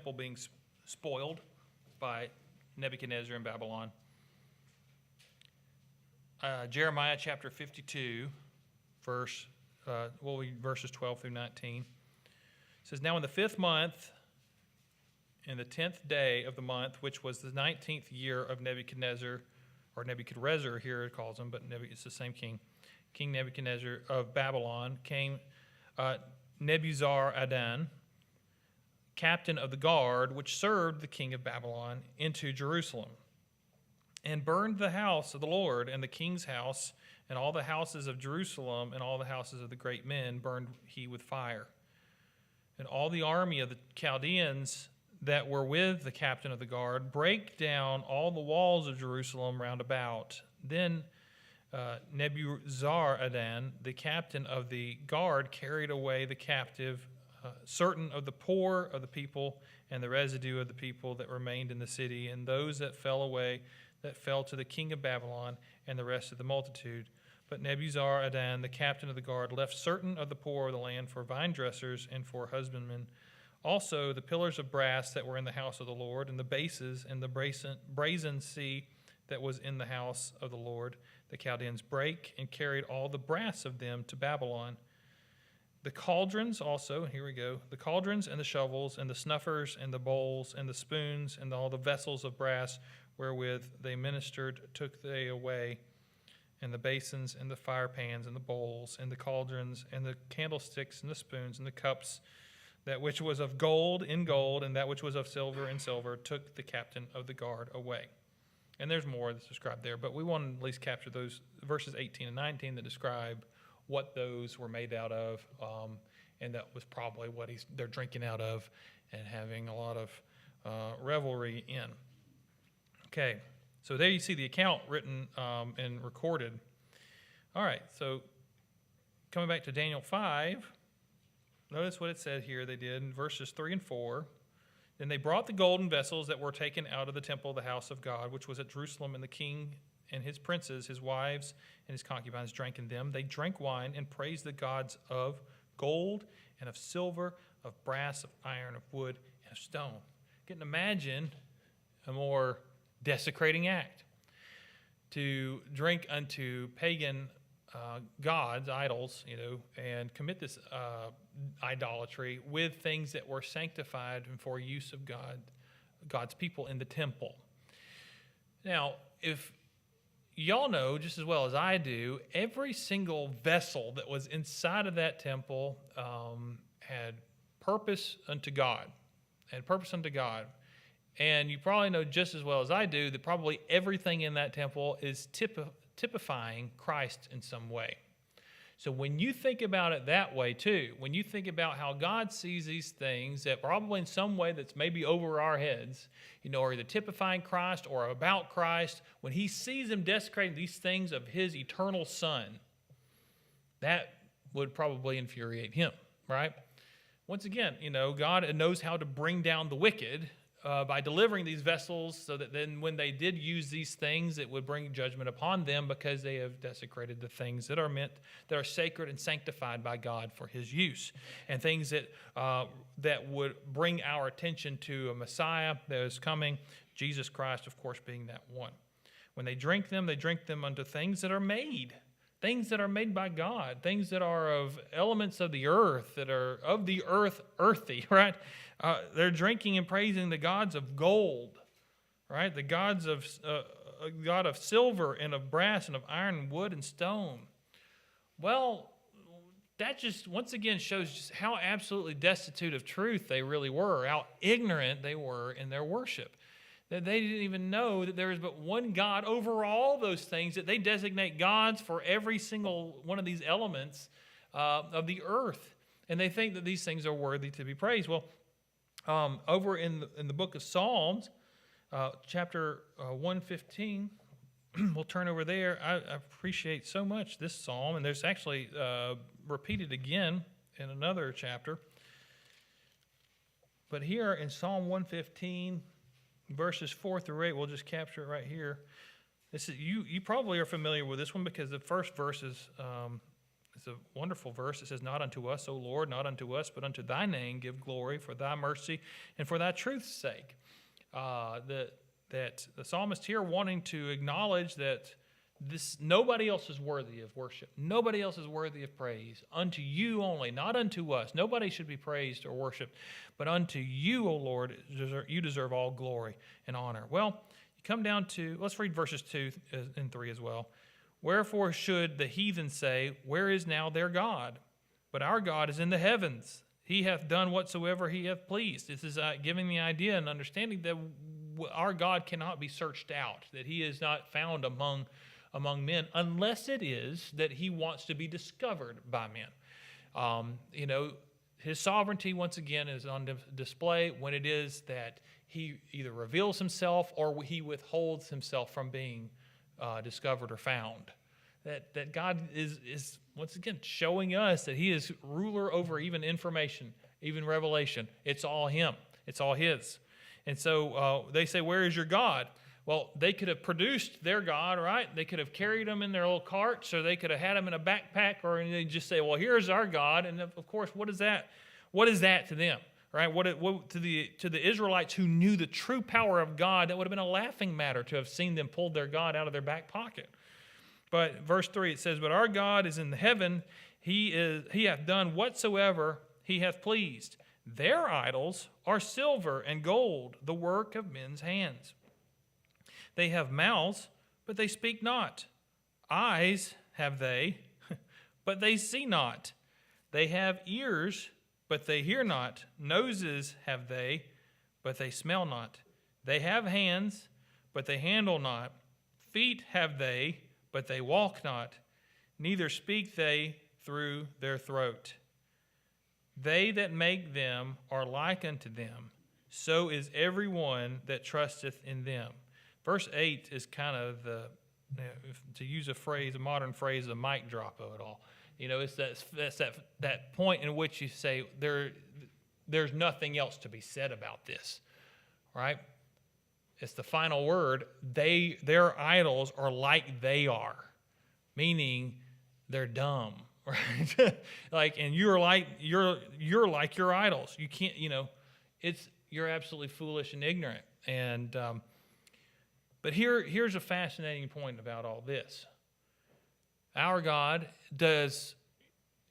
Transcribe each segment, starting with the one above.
temple being spoiled by Nebuchadnezzar in Babylon. Jeremiah chapter 52, verses 12 through 19. It says, "Now in the 5th month, in the 10th day of the month, which was the 19th year of Nebuchadnezzar," or Nebuchadrezzar here it calls him, but it's the same king, King Nebuchadnezzar of Babylon, came Nebuzaradan, captain of the guard, which served the king of Babylon, into Jerusalem, and burned the house of the Lord, and the king's house, and all the houses of Jerusalem, and all the houses of the great men burned he with fire. And all the army of the Chaldeans that were with the captain of the guard brake down all the walls of Jerusalem round about. Then Nebuzaradan, the captain of the guard, carried away the captive, certain of the poor of the people, and the residue of the people that remained in the city, and those that fell away, that fell to the king of Babylon, and the rest of the multitude. But Nebuzaradan, the captain of the guard, left certain of the poor of the land for vine dressers and for husbandmen. Also the pillars of brass that were in the house of the Lord, and the bases and the brazen sea that was in the house of the Lord, the Chaldeans brake and carried all the brass of them to Babylon. The cauldrons also, here we go, the cauldrons and the shovels and the snuffers and the bowls and the spoons and all the vessels of brass wherewith they ministered took they away, and the basins and the fire pans and the bowls and the cauldrons and the candlesticks and the spoons and the cups, that which was of gold in gold, and that which was of silver in silver, took the captain of the guard away. And there's more that's described there, but we want to at least capture those verses 18 and 19 that describe what those were made out of, and that was probably what they're drinking out of and having a lot of revelry in. Okay, so there you see the account written and recorded. All right, so coming back to Daniel 5, notice what it said here they did in verses 3 and 4. Then they brought the golden vessels that were taken out of the temple of the house of God, which was at Jerusalem, and the king and his princes, his wives, and his concubines drank in them. They drank wine and praised the gods of gold and of silver, of brass, of iron, of wood, and of stone. You can imagine a more desecrating act to drink unto pagan gods, idols, and commit this idolatry with things that were sanctified and for use of God's people in the temple. Now, if y'all know just as well as I do, every single vessel that was inside of that temple had purpose unto God. And you probably know just as well as I do that probably everything in that temple is typifying Christ in some way. So when you think about it that way too, when you think about how God sees these things that probably in some way that's maybe over our heads, or either typifying Christ or about Christ, when he sees them desecrating these things of his eternal Son, that would probably infuriate him, right? Once again, God knows how to bring down the wicked by delivering these vessels, so that then when they did use these things, it would bring judgment upon them because they have desecrated the things that are sacred and sanctified by God for his use, and things that would bring our attention to a Messiah that is coming, Jesus Christ, of course, being that one. When they drink them unto things that are made by God, things that are of elements of the earth, that are of the earth, earthy, right? They're drinking and praising the gods of gold, right? The gods of God of silver and of brass and of iron and wood and stone. Well, that just once again shows just how absolutely destitute of truth they really were, how ignorant they were in their worship. That they didn't even know that there is but one God over all those things, that they designate gods for every single one of these elements of the earth. And they think that these things are worthy to be praised. Well, over in the book of Psalms, chapter 115, we'll turn over there. I appreciate so much this psalm, and there's actually repeated again in another chapter. But here in Psalm 115, verses 4 through 8, we'll just capture it right here. This is you probably are familiar with this one because the first verse is It's a wonderful verse. It says, "Not unto us, O Lord, not unto us, but unto thy name give glory for thy mercy and for thy truth's sake." That the psalmist here wanting to acknowledge that nobody else is worthy of worship. Nobody else is worthy of praise. Unto you only, not unto us. Nobody should be praised or worshiped, but unto you, O Lord, you deserve all glory and honor. Well, you come down to, let's read verses 2 and 3 as well. "Wherefore should the heathen say, Where is now their God? But our God is in the heavens. He hath done whatsoever he hath pleased." This is giving the idea and understanding that our God cannot be searched out, that he is not found among men, unless it is that he wants to be discovered by men. His sovereignty, once again, is on display when it is that he either reveals himself or he withholds himself from being discovered or found. That God is once again showing us that he is ruler over even information, even revelation. It's all him. It's all his. And so they say, "Where is your God?" Well, they could have produced their God, right? They could have carried him in their little carts, or they could have had him in a backpack, or they just say, "Well, here's our God." And of course, what is that? What is that to them, right? What to the Israelites who knew the true power of God, that would have been a laughing matter to have seen them pull their God out of their back pocket. But verse 3, it says, "But our God is in the heaven. He hath done whatsoever he hath pleased. Their idols are silver and gold, the work of men's hands. They have mouths, but they speak not. Eyes have they, but they see not. They have ears, but they hear not. Noses have they, but they smell not. They have hands, but they handle not. Feet have they, but they walk not. Neither speak they through their throat. They that make them are like unto them. So is every one that trusteth in them." Verse 8 is kind of to use a modern phrase, the mic drop of it all. It's that point in which you say there's nothing else to be said about this, right? It's the final word. Their idols are like they are, meaning they're dumb, right? And you're like your idols. You can't, you're absolutely foolish and ignorant. And but here's a fascinating point about all this. Our God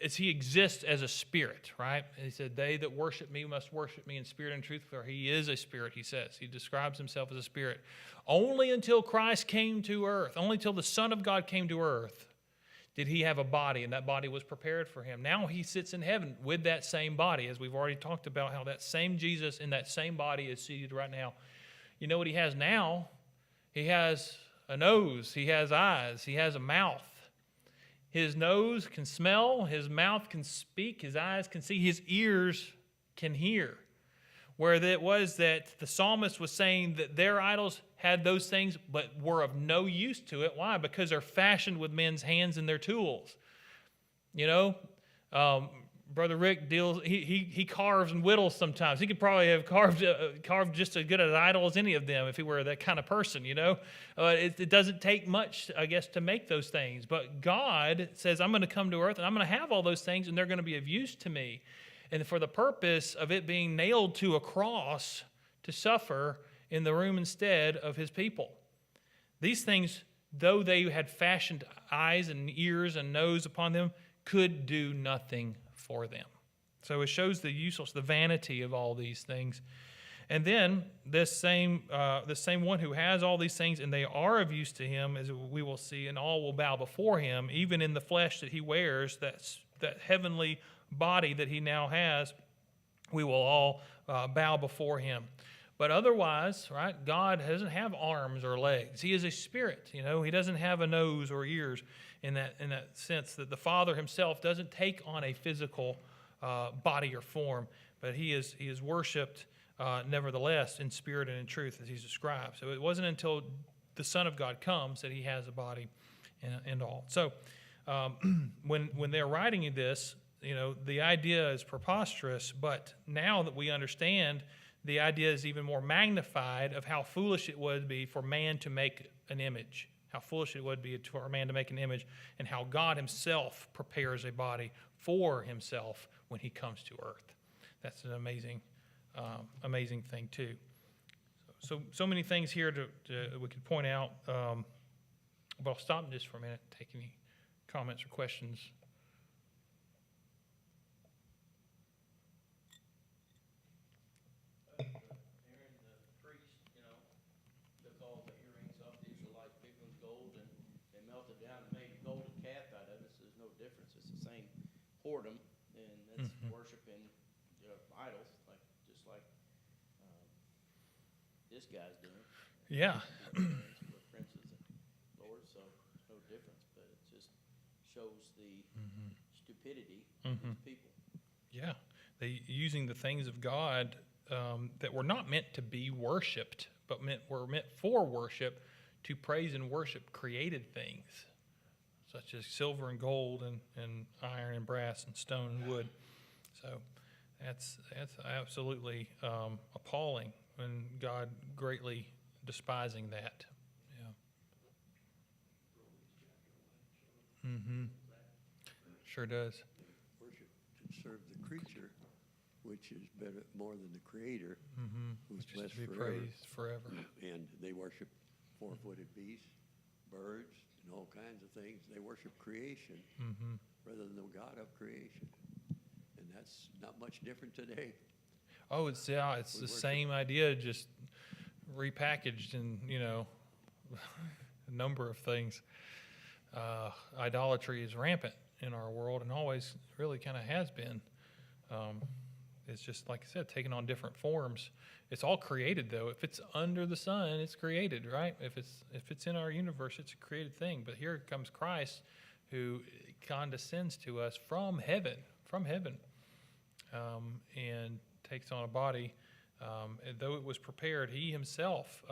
he exists as a spirit, right? He said, "They that worship me must worship me in spirit and truth, for he is a spirit," he says. He describes himself as a spirit. Only until Christ came to earth, only until the Son of God came to earth, did he have a body, and that body was prepared for him. Now he sits in heaven with that same body, as we've already talked about how that same Jesus in that same body is seated right now. You know what he has now? He has a nose, he has eyes, he has a mouth. His nose can smell, his mouth can speak, his eyes can see, his ears can hear. Where it was that the psalmist was saying that their idols had those things but were of no use to it. Why? Because they're fashioned with men's hands and their tools. Brother Rick he carves and whittles sometimes. He could probably have carved just as good an idol as any of them if he were that kind of person, It doesn't take much, I guess, to make those things. But God says, "I'm going to come to earth and I'm going to have all those things and they're going to be of use to me." And for the purpose of it being nailed to a cross to suffer in the room instead of his people. These things, though they had fashioned eyes and ears and nose upon them, could do nothing for them. So it shows the the vanity of all these things. And then this same one who has all these things and they are of use to him, as we will see, and all will bow before him, even in the flesh that he wears, that heavenly body that he now has, we will all bow before him. But otherwise, right, God doesn't have arms or legs. He is a spirit, He doesn't have a nose or ears in that sense, that the Father himself doesn't take on a physical body or form, but he is worshipped nevertheless in spirit and in truth, as he's described. So it wasn't until the Son of God comes that he has a body and all. So when they're writing this, the idea is preposterous, but now that we understand, the idea is even more magnified of how foolish it would be for man to make an image, how foolish it would be for a man to make an image, and how God himself prepares a body for himself when he comes to earth. That's an amazing thing too. So many things here we could point out, but I'll stop just for a minute, take any comments or questions. Whoredom, and that's worshiping idols, just like this guy's doing. Yeah. Princes and lords, so it's no difference, but it just shows the stupidity of these people. Yeah, they using the things of God that were not meant to be worshipped, but were meant for worship, to praise and worship created things, such as silver and gold and iron and brass and stone and wood. So that's absolutely appalling, and God greatly despising that. Yeah. Sure does. Worship to serve the creature, which is better, more than the Creator, who's Just blessed to be forever. praised forever. And they worship four-footed beasts, birds, and all kinds of things. They worship creation rather than the God of creation. And that's not much different today. Oh, it's the same idea, just repackaged in, a number of things. Idolatry is rampant in our world and always really kind of has been. It's just, like I said, taking on different forms. It's all created, though. If it's under the sun, it's created, right? If it's in our universe, it's a created thing. But here comes Christ, who condescends to us from heaven, and takes on a body. And though it was prepared, he himself,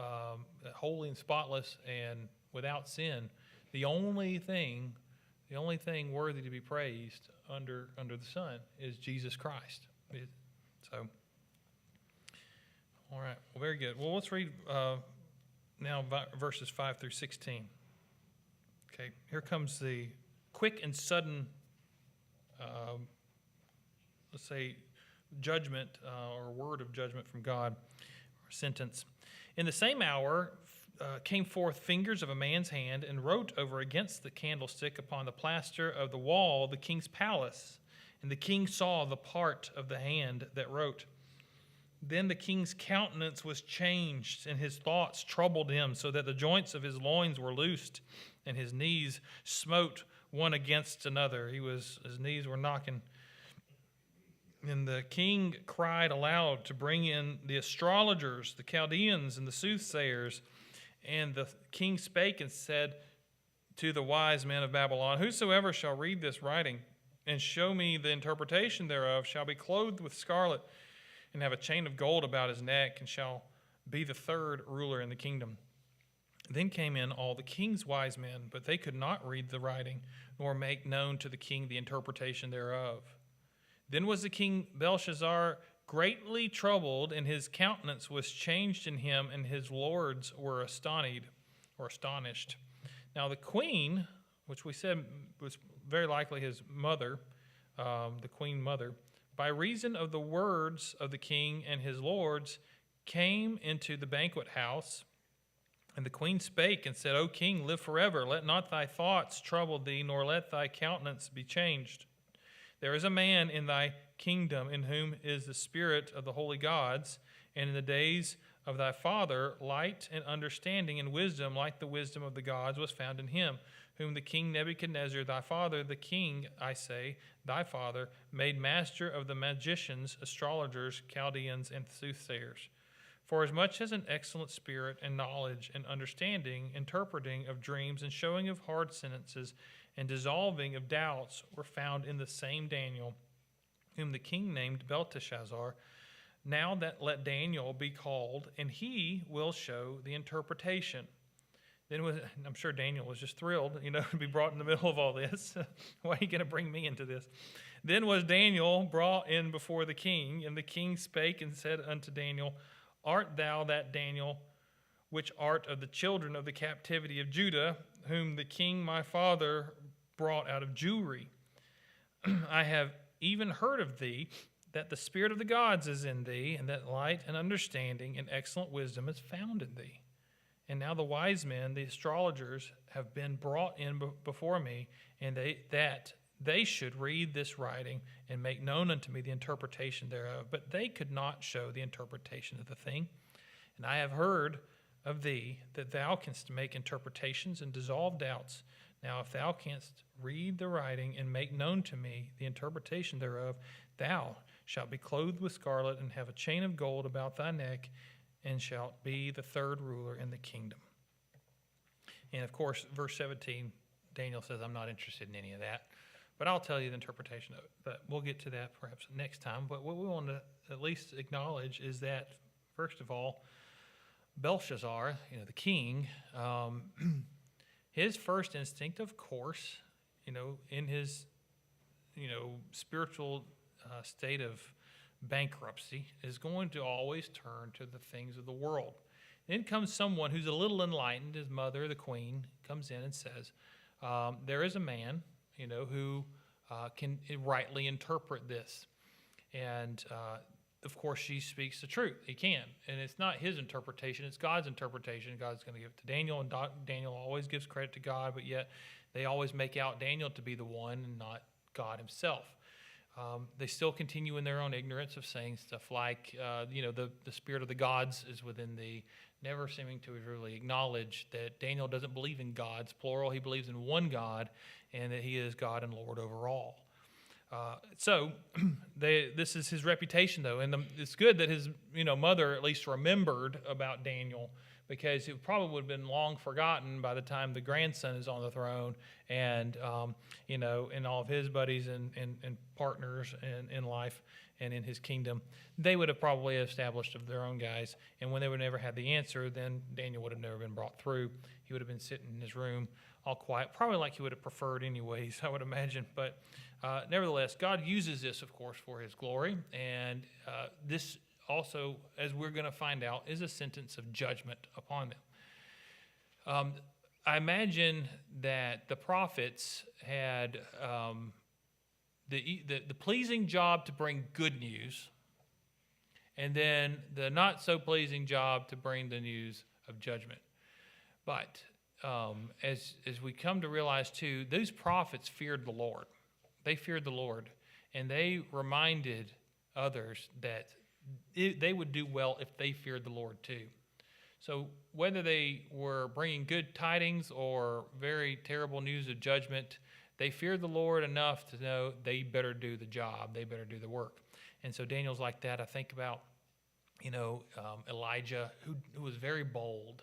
holy and spotless and without sin, the only thing worthy to be praised under the sun is Jesus Christ. All right, well, very good. Well, let's read now verses 5 through 16. Okay, here comes the quick and sudden, let's say, judgment or word of judgment from God, or sentence. In the same hour came forth fingers of a man's hand and wrote over against the candlestick upon the plaster of the wall the king's palace. And the king saw the part of the hand that wrote. Then the king's countenance was changed, and his thoughts troubled him, so that the joints of his loins were loosed, and his knees smote one against another. His knees were knocking. And the king cried aloud to bring in the astrologers, the Chaldeans, and the soothsayers. And the king spake and said to the wise men of Babylon, whosoever shall read this writing and show me the interpretation thereof shall be clothed with scarlet and have a chain of gold about his neck, and shall be the third ruler in the kingdom. Then came in all the king's wise men, but they could not read the writing, nor make known to the king the interpretation thereof. Then was the king Belshazzar greatly troubled, and his countenance was changed in him, and his lords were astonished. Now the queen, which we said was very likely his mother, the queen mother, by reason of the words of the king and his lords, came into the banquet house. And the queen spake and said, O king, live forever. Let not thy thoughts trouble thee, nor let thy countenance be changed. There is a man in thy kingdom in whom is the spirit of the holy gods, and in the days of thy father light and understanding and wisdom like the wisdom of the gods was found in him, whom the king Nebuchadnezzar, thy father, the king, I say, thy father, made master of the magicians, astrologers, Chaldeans, and soothsayers. For as much as an excellent spirit and knowledge and understanding, interpreting of dreams and showing of hard sentences and dissolving of doubts were found in the same Daniel, whom the king named Belteshazzar. Now that let Daniel be called, and he will show the interpretation. Then I'm sure Daniel was just thrilled, to be brought in the middle of all this. Why are you going to bring me into this? Then was Daniel brought in before the king, and the king spake and said unto Daniel, Art thou that Daniel, which art of the children of the captivity of Judah, whom the king my father brought out of Jewry. I have even heard of thee, that the spirit of the gods is in thee, and that light and understanding and excellent wisdom is found in thee. And now the wise men, the astrologers, have been brought in before me, and they should read this writing and make known unto me the interpretation thereof. But they could not show the interpretation of the thing. And I have heard of thee that thou canst make interpretations and dissolve doubts. Now if thou canst read the writing and make known to me the interpretation thereof, thou shalt be clothed with scarlet and have a chain of gold about thy neck, and shalt be the third ruler in the kingdom. And of course, verse 17, Daniel says, I'm not interested in any of that, but I'll tell you the interpretation of it. But we'll get to that perhaps next time. But what we want to at least acknowledge is that, first of all, Belshazzar, the king, his first instinct, of course, in his, spiritual state of bankruptcy, is going to always turn to the things of the world. Then comes someone who's a little enlightened. His mother, the queen, comes in and says, there is a man, who can rightly interpret this. And of course, she speaks the truth. He can. And it's not his interpretation. It's God's interpretation. God's going to give it to Daniel, and Daniel always gives credit to God, but yet they always make out Daniel to be the one and not God himself. They still continue in their own ignorance of saying stuff like, the spirit of the gods is within thee, never seeming to really acknowledge that Daniel doesn't believe in gods, plural. He believes in one God, and that he is God and Lord over all. So this is his reputation, though, and it's good that his mother at least remembered about Daniel, because it probably would have been long forgotten by the time the grandson is on the throne, and and all of his buddies and partners in life and in his kingdom, they would have probably established of their own guys, and when they would never had the answer, then Daniel would have never been brought through. He would have been sitting in his room all quiet, probably like he would have preferred anyways, I would imagine. But nevertheless, God uses this, of course, for his glory, and this also, as we're going to find out, is a sentence of judgment upon them. I imagine that the prophets had the pleasing job to bring good news, and then the not so pleasing job to bring the news of judgment. But as we come to realize too, those prophets feared the Lord. They feared the Lord, and they reminded others that they would do well if they feared the Lord too. So whether they were bringing good tidings or very terrible news of judgment, they feared the Lord enough to know they better do the job, they better do the work. And so Daniel's like that. I think about, Elijah, who was very bold.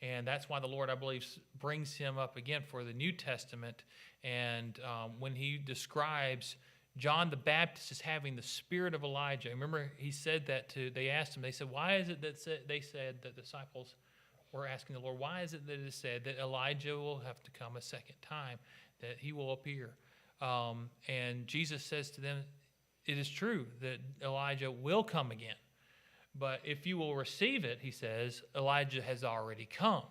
And that's why the Lord, I believe, brings him up again for the New Testament. And when he describes John the Baptist as having the spirit of Elijah, remember he said that they asked him, they said, why is it that they said that the disciples were asking the Lord, why is it that it is said that Elijah will have to come a second time, that he will appear? And Jesus says to them, it is true that Elijah will come again. But if you will receive it, he says, Elijah has already come.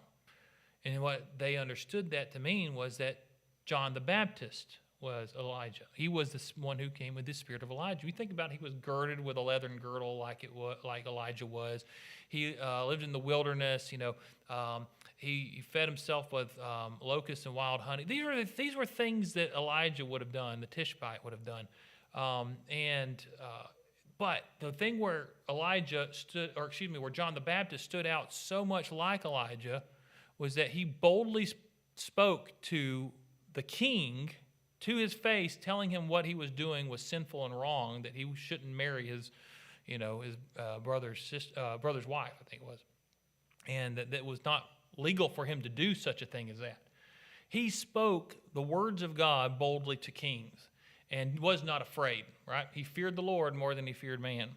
And what they understood that to mean was that John the Baptist was Elijah. He was the one who came with the spirit of Elijah. You think about it, he was girded with a leathern girdle like Elijah was. He lived in the wilderness. He fed himself with locusts and wild honey. These were things that Elijah would have done, the Tishbite would have done. But the thing where where John the Baptist stood out so much like Elijah was that he boldly spoke to the king to his face, telling him what he was doing was sinful and wrong, that he shouldn't marry his brother's wife, I think it was, and that was not legal for him to do such a thing as that. He spoke the words of God boldly to kings and was not afraid, right? He feared the Lord more than he feared man.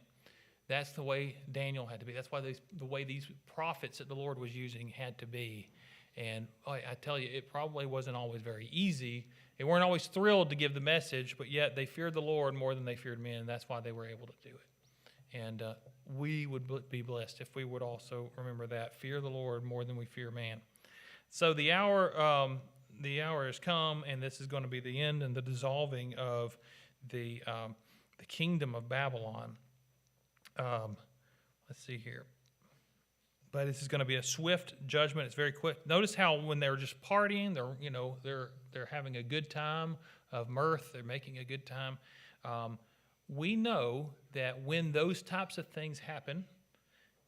That's the way Daniel had to be. That's why the way these prophets that the Lord was using had to be. And I tell you, it probably wasn't always very easy. They weren't always thrilled to give the message, but yet they feared the Lord more than they feared men, and that's why they were able to do it. And we would be blessed if we would also remember that. Fear the Lord more than we fear man. So the hour has come, and this is going to be the end and the dissolving of the kingdom of Babylon. Let's see here. But this is going to be a swift judgment. It's very quick. Notice how when they're just partying, they're having a good time of mirth. They're making a good time. We know that when those types of things happen,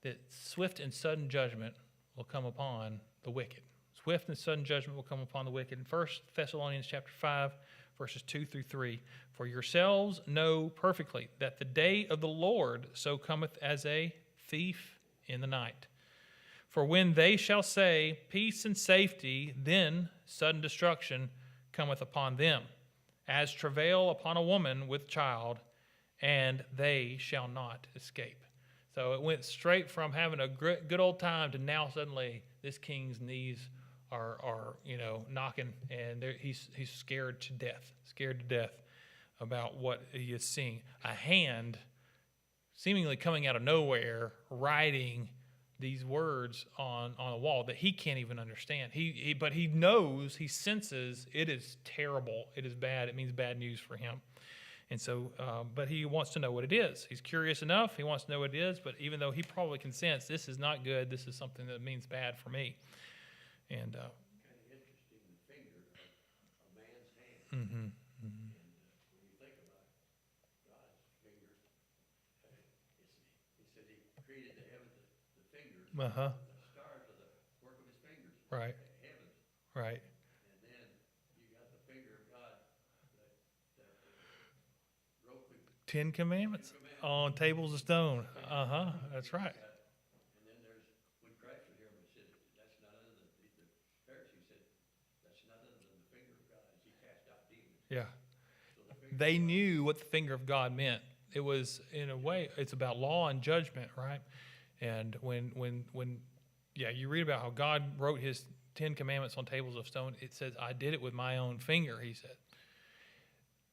that swift and sudden judgment will come upon the wicked. Swift and sudden judgment will come upon the wicked. In 1 Thessalonians chapter 5, verses 2 through 3, for yourselves know perfectly that the day of the Lord so cometh as a thief in the night. For when they shall say, peace and safety, then sudden destruction cometh upon them, as travail upon a woman with child, and they shall not escape. So it went straight from having a good old time to now suddenly this king's knees are knocking, and he's scared to death about what he is seeing. A hand seemingly coming out of nowhere writing these words on a wall that he can't even understand. But he knows, he senses it is terrible. It is bad. It means bad news for him. And so, but he wants to know what it is. He's curious enough. He wants to know what it is. But even though he probably can sense this is not good, this is something that means bad for me. And kind of interesting, the finger of a man's hand. mm-hmm, And when you think about God's finger, he said he created the heavens, the fingers, uh-huh, the stars are the work of his fingers. right, The heavens. right. And then you got the finger of God that wrote the Ten Commandments on tables of stone. Uh-huh, that's right. And then there's, when Christ was here, he said, that's none other than, the Pharisees said, that's none other than the finger of God as he cast out demons. Yeah. So the finger They knew what the finger of God meant. It was, in a way, it's about law and judgment, right? And when you read about how God wrote his 10 commandments on tables of stone, it says, I did it with my own finger, he said.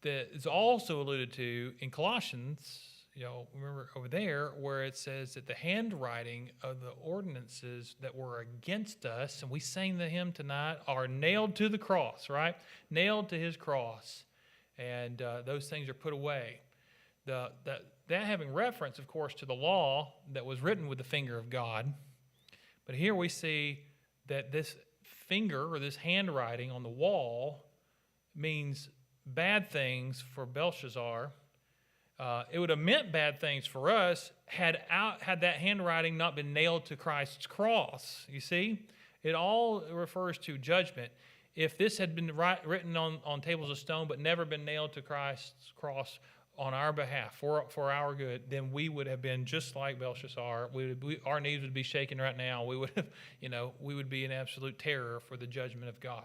That is also alluded to in Colossians, remember over there, where it says that the handwriting of the ordinances that were against us, and we sang the hymn tonight, are nailed to the cross, right? Nailed to his cross. And those things are put away. That having reference, of course, to the law that was written with the finger of God. But here we see that this finger or this handwriting on the wall means bad things for Belshazzar. It would have meant bad things for us had that handwriting not been nailed to Christ's cross. You see? It all refers to judgment. If this had been written on tables of stone but never been nailed to Christ's cross on our behalf, for our good, then we would have been just like Belshazzar. Our knees would be shaking right now. We would have, we would be in absolute terror for the judgment of God,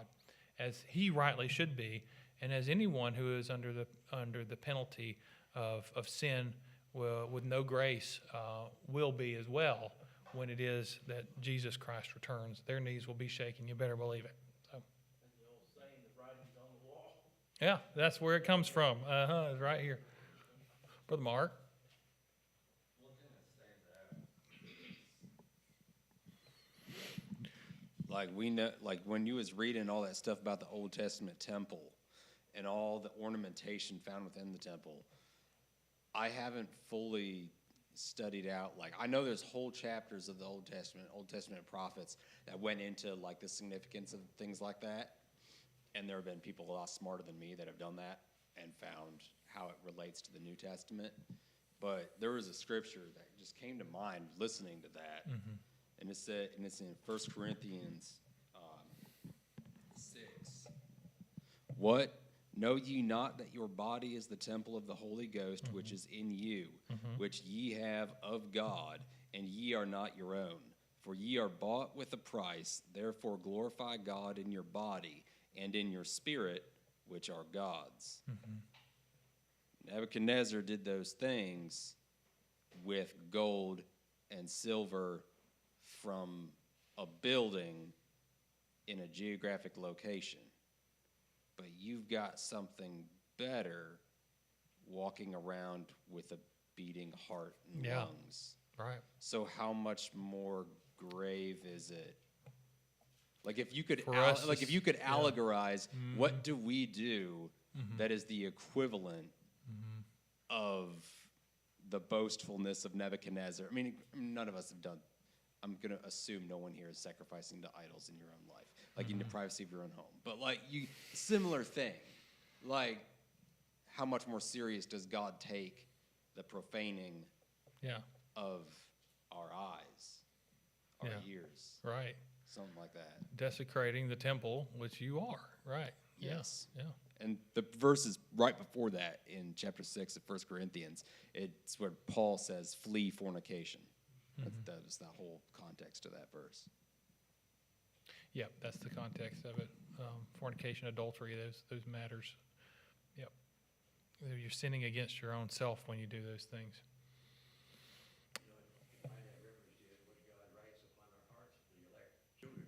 as he rightly should be, and as anyone who is under the penalty of sin with no grace will be as well when it is that Jesus Christ returns. Their knees will be shaking. You better believe it. So. And the old saying, the writing's on the wall. Yeah, that's where it comes from. It's right here. Brother Mark. One thing that stands out, like we know, like when you was reading all that stuff about the Old Testament temple and all the ornamentation found within the temple, I haven't fully studied out, like I know there's whole chapters of the Old Testament prophets that went into like the significance of things like that, and there have been people a lot smarter than me that have done that and found how it relates to the New Testament. But there was a scripture that just came to mind listening to that, and it said, and it's in 1 Corinthians 6. What? Know ye not that your body is the temple of the Holy Ghost, which is in you, which ye have of God, and ye are not your own? For ye are bought with a price, therefore glorify God in your body and in your spirit, which are God's. Nebuchadnezzar did those things with gold and silver from a building in a geographic location. But you've got something better walking around with a beating heart and lungs. Right. So how much more grave is it? Like if you could, For us, like if you could allegorize, Mm-hmm. what do we do that is the equivalent Mm-hmm. of the boastfulness of Nebuchadnezzar? I mean, none of us have done. I'm gonna assume no one here is sacrificing to idols in your own life, like in the privacy of your own home. But like you, similar thing. Like, how much more serious does God take the profaning Yeah. of our eyes, our Yeah. ears, Right. something like that? Desecrating the temple, which you are. Right. Yes. Yeah. And the verses right before that in chapter 6 of 1 Corinthians, it's where Paul says, flee fornication. That was the whole context of that verse. Yeah. That's the context of it. Fornication, adultery, those matters. Yep. You're sinning against your own self when you do those things. Find that reference to what God writes upon our hearts, the elect children,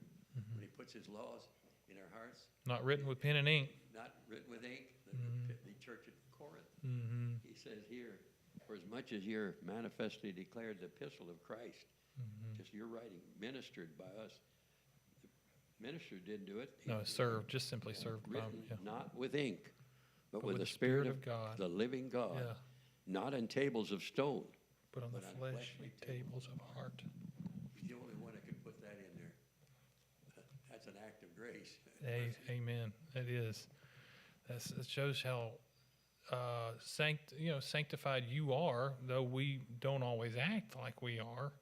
when he puts his laws in our hearts, Not written with pen and ink. not written with ink, the church at Corinth. Mm-hmm. He says here, for as much as you're manifestly declared the epistle of Christ, just your writing, ministered by us. The minister didn't do it. No, served. Just simply served. Written Yeah. not with ink, but But with the Spirit of God, the living God, Yeah. not on tables of stone. But on the But on fleshly fleshly tables of heart. He's the only one that can put that in there. That's an act of grace. Amen. It is. It shows how sanctified you are, though we don't always act like we are.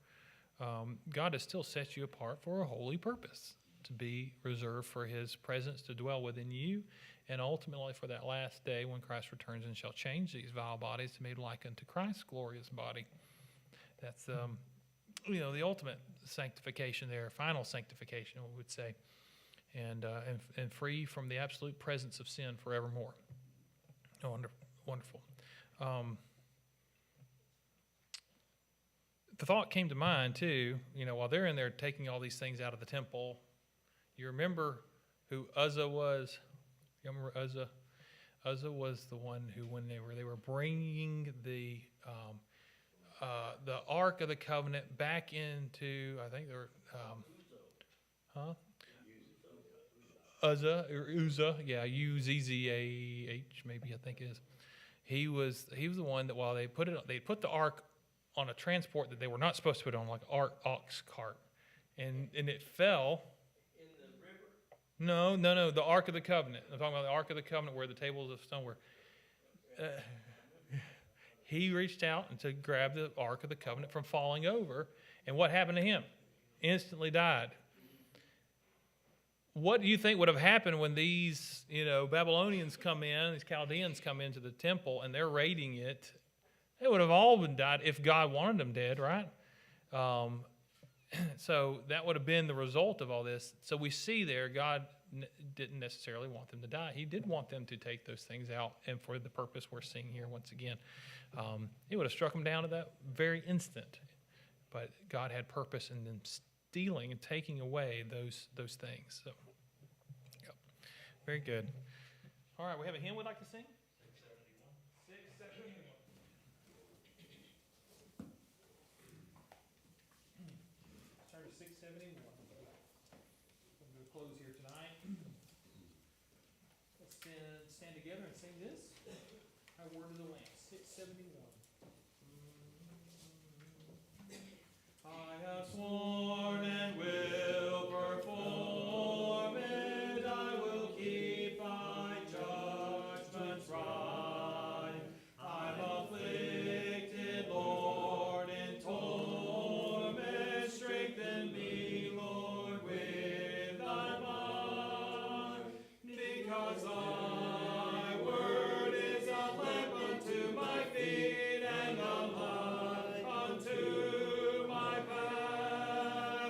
God has still set you apart for a holy purpose, to be reserved for his presence to dwell within you, and ultimately for that last day when Christ returns and shall change these vile bodies to be like unto Christ's glorious body. That's the ultimate sanctification there, final sanctification, we would say, and free from the absolute presence of sin forevermore. Oh, wonderful. The thought came to mind too, while they're in there taking all these things out of the temple. You remember who Uzzah was? You remember Uzzah? Uzzah was the one who, when they were bringing the Ark of the Covenant back into, I think they were, Uzzah, yeah, Uzzah, maybe I think it is. He was the one that while they put the Ark on a transport that they were not supposed to put on, like ox cart, and it fell. In the river? No, the Ark of the Covenant. I'm talking about the Ark of the Covenant where the tables of stone were. He reached out and to grab the Ark of the Covenant from falling over, and what happened to him? Instantly died. What do you think would have happened when these, Babylonians come in, these Chaldeans come into the temple, and they're raiding it? They would have all been died if God wanted them dead, right? So that would have been the result of all this. So we see there, God didn't necessarily want them to die. He did want them to take those things out, and for the purpose we're seeing here once again. He would have struck them down at that very instant. But God had purpose in them stealing and taking away those things. So, yep. Very good. All right, we have a hymn we'd like to sing? 671. Turn to 671. We're going to close here tonight. Let's stand together and sing this. Our word of the Lamb, 671. I have sworn and will perform it. I will keep thy judgments right. I'm afflicted, Lord, in torment. Strengthen me, Lord, with thy might. Because thy word is a lamp unto my feet and a light unto my path.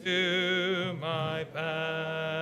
to my path.